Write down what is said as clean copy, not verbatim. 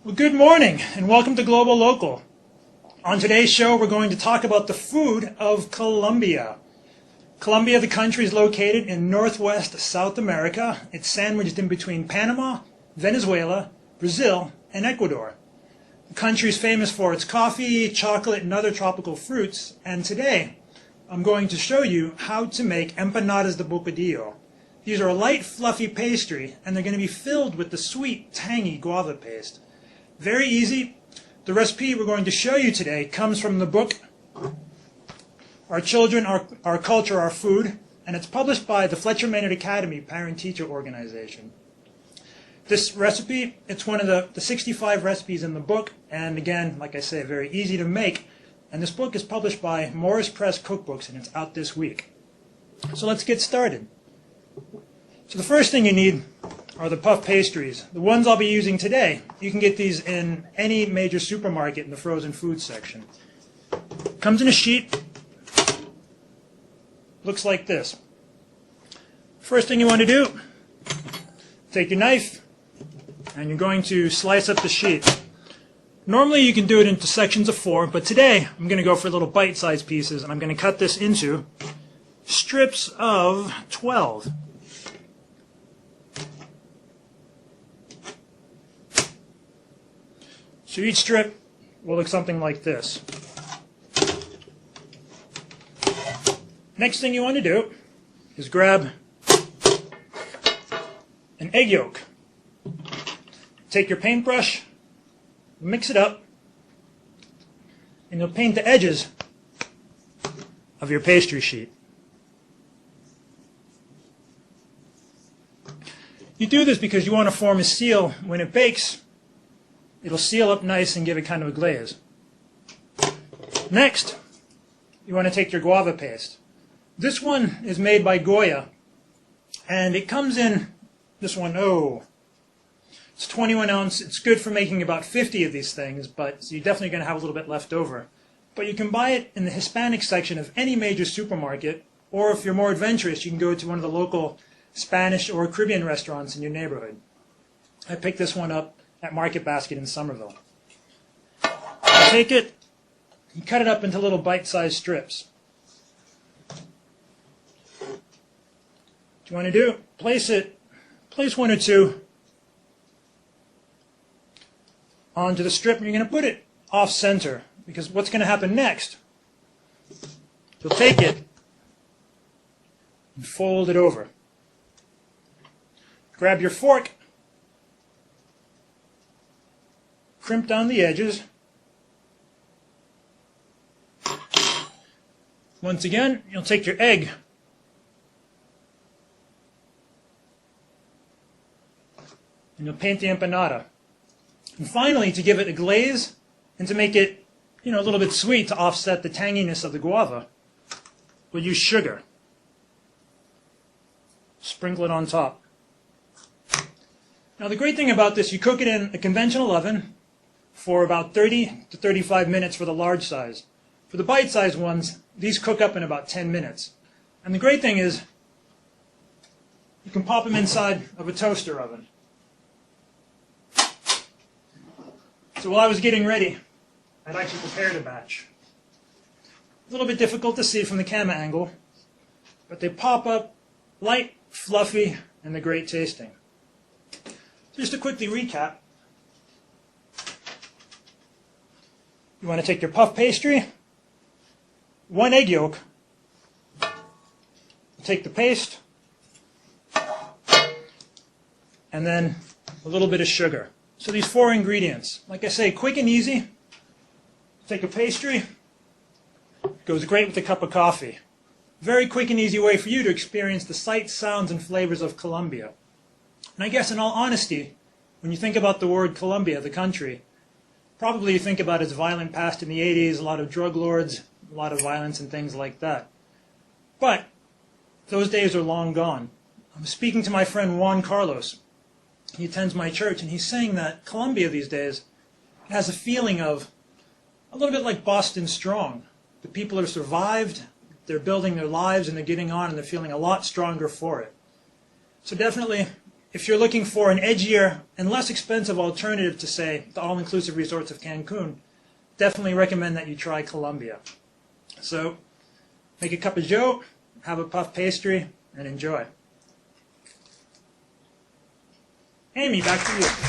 Well, good morning and welcome to Global Local. On today's show, we're going to talk about the food of Colombia. Colombia, the country, is located in northwest South America. It's sandwiched in between Panama, Venezuela, Brazil, and Ecuador. The country is famous for its coffee, chocolate, and other tropical fruits. And today, I'm going to show you how to make empanadas de bocadillo. These are a light, fluffy pastry, and they're going to be filled with the sweet, tangy guava paste. Very easy. The recipe we're going to show you today comes from the book Our Children, Our Culture, Our Food, and it's published by the Fletcher Maynard Academy Parent-Teacher Organization. This recipe, it's one of the 65 recipes in the book, and again, like I say, very easy to make. And this book is published by Morris Press Cookbooks, and it's out this week. So let's get started. So the first thing you need are the puff pastries. The ones I'll be using today, you can get these in any major supermarket in the frozen food section. Comes in a sheet, looks like this. First thing you want to do, take your knife and you're going to slice up the sheet. Normally you can do it into sections of 4, but today I'm going to go for little bite-sized pieces and I'm going to cut this into strips of 12. So each strip will look something like this. Next thing you want to do is grab an egg yolk. Take your paintbrush, mix it up, and you'll paint the edges of your pastry sheet. You do this because you want to form a seal. When it bakes, it'll seal up nice and give it kind of a glaze. Next, you want to take your guava paste. This one is made by Goya, and it comes in, this one, it's 21 ounce. It's good for making about 50 of these things, but so you're definitely going to have a little bit left over. But you can buy it in the Hispanic section of any major supermarket, or if you're more adventurous, you can go to one of the local Spanish or Caribbean restaurants in your neighborhood. I picked this one up at Market Basket in Somerville. You take it, you cut it up into little bite-sized strips. What you want to do, place one or two onto the strip, and you're going to put it off-center, because what's going to happen next, you'll take it and fold it over. Grab your fork, crimp down the edges. Once again, you'll take your egg and you'll paint the empanada. And finally, to give it a glaze and to make it, a little bit sweet to offset the tanginess of the guava, we'll use sugar. Sprinkle it on top. Now the great thing about this, you cook it in a conventional oven for about 30 to 35 minutes for the large size. For the bite-sized ones, these cook up in about 10 minutes. And the great thing is, you can pop them inside of a toaster oven. So while I was getting ready, I'd actually prepared a batch. A little bit difficult to see from the camera angle, but they pop up light, fluffy, and they're great tasting. Just to quickly recap, you want to take your puff pastry, 1 egg yolk, take the paste, and then a little bit of sugar. So these 4 ingredients, like I say, quick and easy. Take a pastry, goes great with a cup of coffee. Very quick and easy way for you to experience the sights, sounds, and flavors of Colombia. And I guess in all honesty, when you think about the word Colombia, the country, probably you think about its violent past in the 80s, a lot of drug lords, a lot of violence and things like that. But those days are long gone. I'm speaking to my friend Juan Carlos. He attends my church, and he's saying that Colombia these days has a feeling of a little bit like Boston Strong. The people have survived, they're building their lives, and they're getting on, and they're feeling a lot stronger for it. So definitely, if you're looking for an edgier and less expensive alternative to, say, the all-inclusive resorts of Cancun, definitely recommend that you try Colombia. So, make a cup of joe, have a puff pastry, and enjoy. Amy, back to you.